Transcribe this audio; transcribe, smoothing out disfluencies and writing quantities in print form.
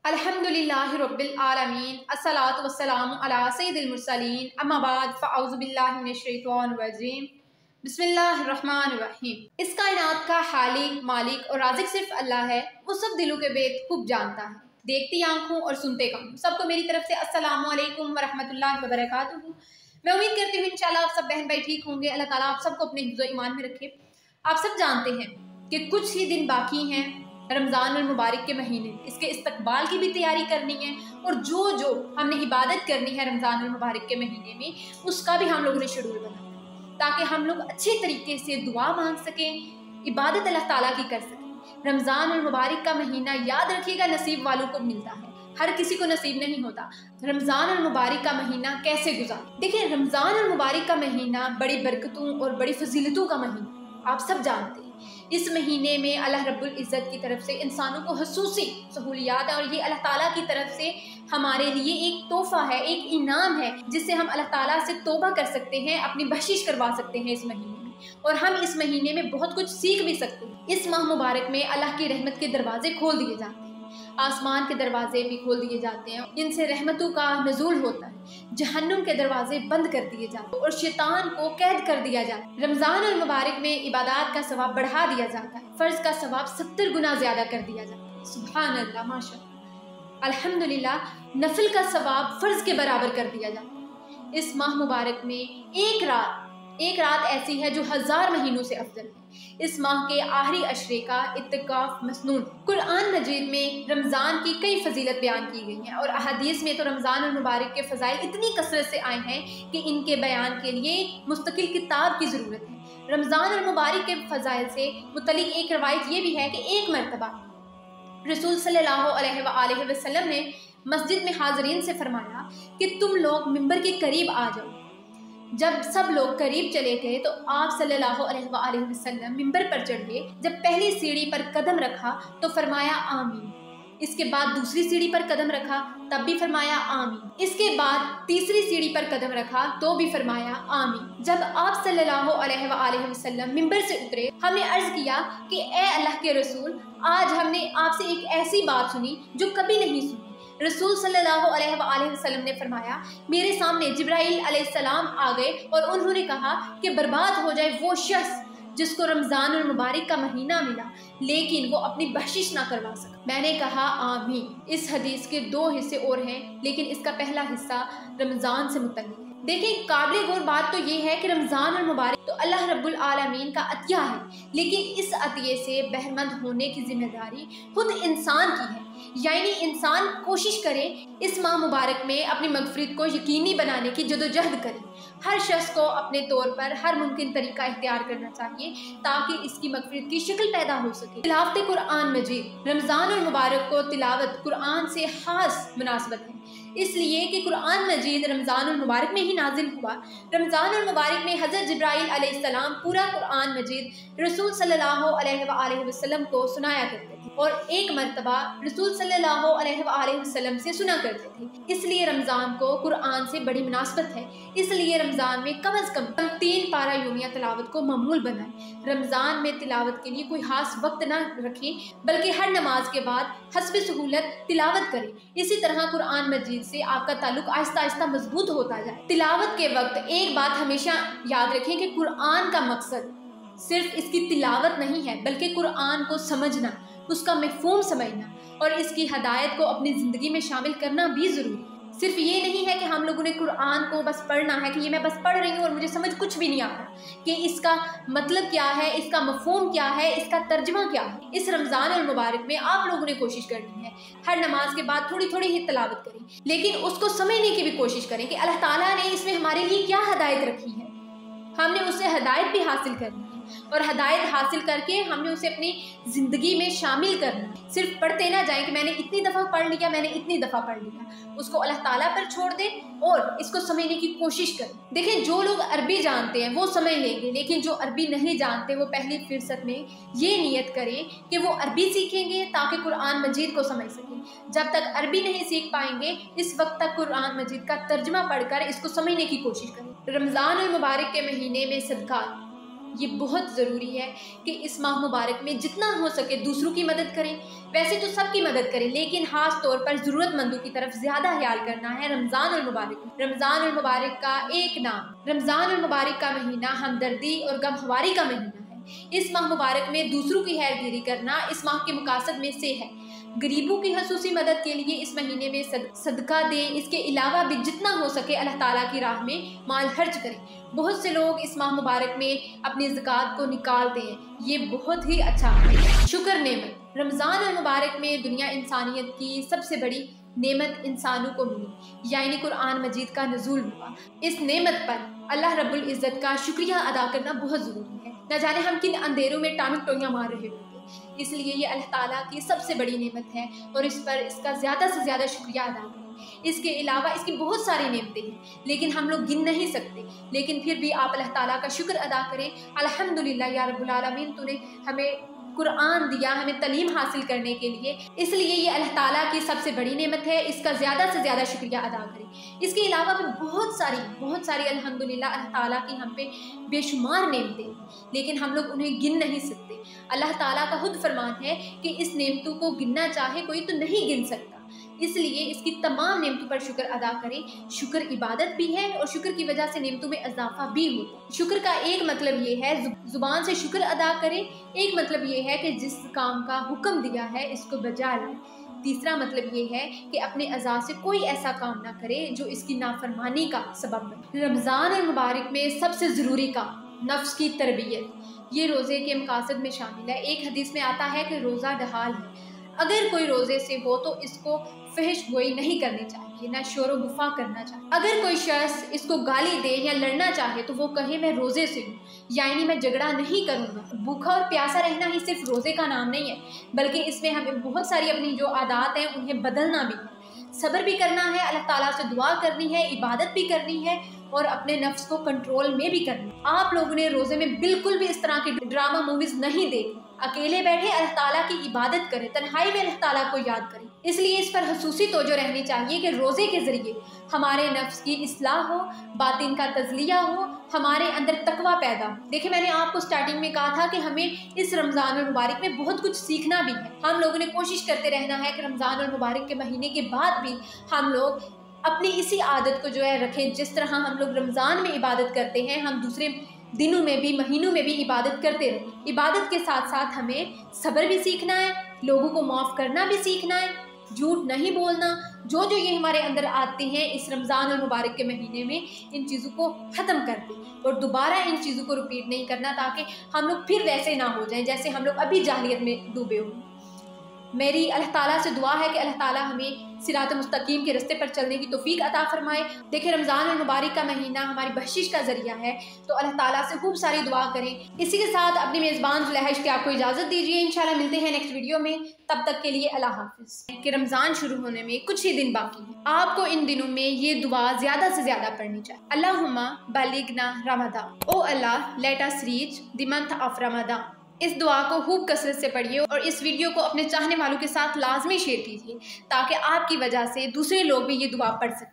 अल्हम्दुलिल्लाहि रब्बिल आलमीन अस्सलातु वस्सलामु अला सय्यिदिल मुरसलीन अम्मा बाद फ़अऊज़ु बिल्लाहि मिनश शैतानिर रजीम बिस्मिल्लाहिर रहमानिर रहीम। इस कायनात का खालिक, मालिक और राज़िक सिर्फ अल्लाह है। वो सब दिलों के भेद खूब जानता है, देखती आंखों और सुनते कानों। सबको मेरी तरफ से अस्सलामु अलैकुम व रहमतुल्लाहि व बरकातुहू। मैं उम्मीद करती हूँ इंशाल्लाह आप सब बहन भाई ठीक होंगे। अल्लाह ताला आप सबको अपने हिफ्ज़ व ईमान में रखे। आप सब जानते हैं कि कुछ ही दिन बाकी हैं रमज़ान अल मुबारक के महीने, इसके इस्तकबाल की भी तैयारी करनी है और जो जो हमने इबादत करनी है रमज़ान अल मुबारक के महीने में उसका भी हम लोगों ने शेड्यूल बनाना है ताकि हम लोग अच्छे तरीके से दुआ मांग सकें, इबादत अल्लाह ताला की कर सकें। रमज़ान अल मुबारक का महीना याद रखिएगा नसीब वालों को मिलता है, हर किसी को नसीब नहीं होता। रमज़ान अल मुबारक का महीना कैसे गुजारें? देखिए, रमज़ान अल मुबारक का महीना बड़ी बरकतों और बड़ी फजीलतों का महीना, आप सब जानते हैं। इस महीने में अल्लाह रब्बुल इज़्ज़त की तरफ से इंसानों को खसूसी सहूलियात है और ये अल्लाह ताला की तरफ से हमारे लिए एक तोहफा है, एक इनाम है जिससे हम अल्लाह ताला से तौबा कर सकते हैं, अपनी बख्शिश करवा सकते हैं इस महीने में। और हम इस महीने में बहुत कुछ सीख भी सकते हैं। इस माह मुबारक में अल्लाह की रहमत के दरवाजे खोल दिए जाते हैं, आसमान के दरवाजे भी खोल दिए जाते हैं, इनसे रहमतों का नज़ूल होता है, जहन्नुम के दरवाजे बंद कर दिए जाते हैं और शैतान को कैद कर दिया जाता है। रमज़ान अल मुबारक में इबादत का सवाब बढ़ा दिया जाता है, फ़र्ज का सवाब 70 गुना ज़्यादा कर दिया जाता है। सुभान अल्लाह, माशाअल्लाह, अल्हम्दुलिल्लाह। नफिल का सवाब फ़र्ज के बराबर कर दिया जाता है। इस माह मुबारक में एक रात ऐसी है जो 1000 महीनों से अफजल है। इस माह के आखिरी अशरे का इत्तिकाफ मसनून। कुरान मजीद में रमज़ान की कई फजीलत बयान की गई हैं और अहादीस में तो रमज़ान और मुबारक के फ़ज़ाइल इतनी कसरत से आए हैं कि इनके बयान के लिए मुस्तकिल किताब की ज़रूरत है। रमज़ान और मुबारक के फ़ज़ाइल से मुतल्लिक़ एक रवायत ये भी है कि एक मरतबा रसूल सल्लल्लाहु अलैहि वसल्लम ने मस्जिद में हाज़रीन से फरमाया कि तुम लोग मिंबर के करीब आ जाओ। जब सब लोग करीब चले गए तो आप सल्लल्लाहु अलैहि वसल्लम मिंबर पर चढ़ गए। जब पहली सीढ़ी पर कदम रखा तो फरमाया आमीन। इसके बाद दूसरी सीढ़ी पर कदम रखा तब भी फरमाया आमीन। इसके बाद तीसरी सीढ़ी पर कदम रखा तो भी फरमाया आमीन। जब आप सल्लल्लाहु अलैहि वसल्लम मिंबर से उतरे, हमने अर्ज किया कि ए अल्लाह के रसूल, आज हमने आपसे एक ऐसी बात सुनी जो कभी नहीं सुनी। रसूल सल्लल्लाहु अलैहि वसल्लम ने फरमाया, मेरे सामने जिब्राइल अलैहिस्सलाम आ गए और उन्होंने कहा कि बर्बाद हो जाए वो शख्स जिसको रमज़ान और मुबारक का महीना मिला लेकिन वो अपनी बख्शिश ना करवा सका। मैंने कहा आमीन। इस हदीस के 2 हिस्से और हैं लेकिन इसका पहला हिस्सा रमज़ान से मुतल्लिक़ है। देखिए, काबिल गौर बात तो ये है कि रमज़ान और मुबारक तो अल्लाह रब्बुल आलमीन का अतिया है, लेकिन इस अतिये से बहरमंद होने की जिम्मेदारी खुद इंसान की है। यानी इंसान कोशिश करे इस माह मुबारक में अपनी मगफिरत को यकीनी बनाने की जदोजहद करे। हर शख्स को अपने तौर पर हर मुमकिन तरीका इख्तियार करना चाहिए ताकि इसकी मगफिरत की शक्ल पैदा हो सके। तिलावत कुरान मजीद। रमज़ान और मुबारक को तिलावत कुरान से खास मुनासबत है, इसलिए कि कुरान मजीद रमज़ान और मुबारक में ही नाजिल हुआ। रमज़ान और मुबारक में हज़रत जिब्राइल अलैहिस्सलाम पूरा कुरान मजीद रसूल सल्लल्लाहु अलैहि वसल्लम को सुनाया करते थे और एक मरतबा रसूल सल्लल्लाहु अलैहि वसल्लम से सुना करते थे। इसलिए रमज़ान को कुरान से बड़ी मुनासबत है। इसलिए रमज़ान में कम अज़ कम 3 पारा योमिया तिलावत को मामूल बनाएं। रमज़ान में तिलावत के लिए कोई खास वक्त ना रखें बल्कि हर नमाज के बाद हस्ब सहूलत तिलावत करें। इसी तरह कुरान मजीद से आपका ताल्लुक आहिस्ता आहिस्ता मजबूत होता जाए। तिलावत के वक्त एक बात हमेशा याद रखें कि कुरान का मकसद सिर्फ इसकी तिलावत नहीं है बल्कि कुरान को समझना, उसका मफ़हूम समझना और इसकी हदायत को अपनी ज़िंदगी में शामिल करना भी ज़रूरी है। सिर्फ ये नहीं है कि हम लोगों ने कुरान को बस पढ़ना है कि ये मैं बस पढ़ रही हूँ और मुझे समझ कुछ भी नहीं आ रहा कि इसका मतलब क्या है, इसका मफ़हूम क्या है, इसका तर्जमा क्या है। इस रमज़ान और मुबारक में आप लोगों ने कोशिश करनी है हर नमाज के बाद थोड़ी थोड़ी ही तिलावत करें, लेकिन उसको समझने की भी कोशिश करें कि अल्लाह ताला ने इसमें हमारे लिए क्या हदायत रखी है। हमने उससे हदायत भी हासिल करनी है और हदायत हासिल करके हमने उसे अपनी ज़िंदगी में शामिल करना है। सिर्फ पढ़ते ना जाएं कि मैंने इतनी दफ़ा पढ़ लिया, मैंने इतनी दफ़ा पढ़ लिया। उसको अल्लाह ताला पर छोड़ दें और इसको समझने की कोशिश करें। देखें, जो लोग अरबी जानते हैं वो समझ लेंगे, लेकिन जो अरबी नहीं जानते वो पहली फुर्सत में ये नियत करें कि वो अरबी सीखेंगे ताकि कुरान मजीद को समझ सकें। जब तक अरबी नहीं सीख पाएंगे इस वक्त तक कुरान मजीद का तर्जमा पढ़कर इसको समझने की कोशिश करें। रमज़ान और मुबारक के महीने में सदका ये बहुत ज़रूरी है कि इस माह मुबारक में जितना हो सके दूसरों की मदद करें। वैसे तो सबकी मदद करें, लेकिन ख़ास तौर पर ज़रूरतमंदों की तरफ ज़्यादा ख्याल करना है रमज़ान और मुबारक। रमज़ान और मुबारक का एक नाम, रमज़ान और मुबारक का महीना हमदर्दी और गमख्वारी का महीना है। इस माह मुबारक में दूसरों की खैरगिरी करना इस माह के मकासद में से है। गरीबों की खसूसी मदद के लिए इस महीने में सदका दें। इसके अलावा भी जितना हो सके अल्लाह ताला की राह में माल खर्च करें। बहुत से लोग इस माह मुबारक में अपनी ज़कात को निकालते हैं, ये बहुत ही अच्छा है। शुक्र नेमत, रमज़ान और मुबारक में दुनिया इंसानियत की सबसे बड़ी नेमत इंसानों को मिली, यानी कुरान मजीद का नज़ूल हुआ। इस नेमत पर अल्लाह रब्बुल इज़्ज़त का शुक्रिया अदा करना बहुत ज़रूरी है। न जाने हम किन अंधेरों में टामिक टोइयाँ मार रहे होते, इसलिए ये अल्लाह ताला की सबसे बड़ी नेमत है और इस पर इसका ज़्यादा से ज़्यादा शुक्रिया अदा करें। इसके अलावा इसकी बहुत सारी नेमतें हैं, लेकिन हम लोग गिन नहीं सकते, लेकिन फिर भी आप अल्लाह ताला का शुक्र अदा करें। अल्हम्दुलिल्लाह या रब्बुल आलमीन, तूने हमें कुरान दिया, हमें तालीम हासिल करने के लिए, इसलिए ये अल्लाह ताला की सबसे बड़ी नेमत है। इसका ज़्यादा से ज़्यादा शुक्रिया अदा करें। इसके अलावा भी बहुत सारी अल्हम्दुलिल्लाह अल्लाह ताला की हम पे बेशुमार नेमतें, लेकिन हम लोग उन्हें गिन नहीं सकते। अल्लाह ताला का खुद फरमान है कि इस नेमतों को गिनना चाहे कोई तो नहीं गिन सकता, इसलिए इसकी तमाम नेमतों पर शुक्र अदा करें। शुक्र इबादत भी है और शुक्र की वजह से नेमतों में इजाफा भी होता है। शुक्र का एक मतलब ये है जुबान से शुक्र अदा करें, एक मतलब ये है कि जिस काम का हुक्म दिया है इसको बजा लाए। तीसरा मतलब ये है कि अपने अज़ा से कोई ऐसा काम ना करे जो इसकी नाफरमानी का सबब बने। रमज़ान और मुबारक में सबसे ज़रूरी काम नफ्स की तरबियत, ये रोज़े के मकासद में शामिल है। एक हदीस में आता है कि रोज़ा ढहाल है, अगर कोई रोज़े से हो तो इसको फहश गोई नहीं करनी चाहिए, ना शोर गुफा करना चाहिए। अगर कोई शख्स इसको गाली दे या लड़ना चाहे तो वो कहे मैं रोज़े से हूँ, यानी मैं झगड़ा नहीं करूँगा। भूखा और प्यासा रहना ही सिर्फ रोज़े का नाम नहीं है, बल्कि इसमें हमें बहुत सारी अपनी जो आदत हैं उन्हें बदलना भी है, सब्र भी करना है, अल्लाह ताला से दुआ करनी है, इबादत भी करनी है और अपने नफ्स को कंट्रोल में भी करना है। आप लोगों ने रोज़े में बिल्कुल भी इस तरह की ड्रामा मूवीज़ नहीं देखी। अकेले बैठे अल्लाह ताला की इबादत करें, तन्हाई में अल्लाह ताला को याद करें। इसलिए इस पर खसूसी तवज्जो रहनी चाहिए कि रोज़े के ज़रिए हमारे नफ्स की इस्लाह हो, बातिन का तज़लिया हो, हमारे अंदर तकवा पैदा हो। देखिए, मैंने आपको स्टार्टिंग में कहा था कि हमें इस रमज़ान और मुबारक में बहुत कुछ सीखना भी है। हम लोगों ने कोशिश करते रहना है कि रमज़ान और मुबारक के महीने के बाद भी हम लोग अपनी इसी आदत को जो है रखें। जिस तरह हम लोग रमज़ान में इबादत करते हैं, हम दूसरे दिनों में भी, महीनों में भी इबादत करते रहें। इबादत के साथ साथ हमें सब्र भी सीखना है, लोगों को माफ़ करना भी सीखना है, झूठ नहीं बोलना। जो ये हमारे अंदर आते हैं इस रमज़ान और मुबारक के महीने में, इन चीज़ों को ख़त्म कर दें और दोबारा इन चीज़ों को रिपीट नहीं करना, ताकि हम लोग फिर वैसे ना हो जाएं जैसे हम लोग अभी जाहिलियत में डूबे हुए। मेरी अल्लाह ताला से दुआ है कि अल्लाह ताला हमें सिरात मुस्तकीम के रास्ते पर चलने की तौफीक अता फरमाए। देखिए, रमज़ान और मुबारक का महीना हमारी बख्शिश का ज़रिया है, तो अल्लाह ताला से खूब सारी दुआ करें। इसी के साथ अपनी मेज़बान ज़ुलैहा की आपको इजाज़त दीजिए। इंशाल्लाह मिलते हैं नेक्स्ट वीडियो में, तब तक के लिए अल्लाह हाफ़िज़। कि रमज़ान शुरू होने में कुछ ही दिन बाकी है, आपको इन दिनों में ये दुआ ज़्यादा से ज़्यादा पढ़नी चाहिए। अल्लाहुम्मा बलिगना Ramzan, O Allah let us reach the month of Ramzan. इस दुआ को खूब कसरत से पढ़िए और इस वीडियो को अपने चाहने वालों के साथ लाजमी शेयर कीजिए, ताकि आपकी वजह से दूसरे लोग भी ये दुआ पढ़ सकें।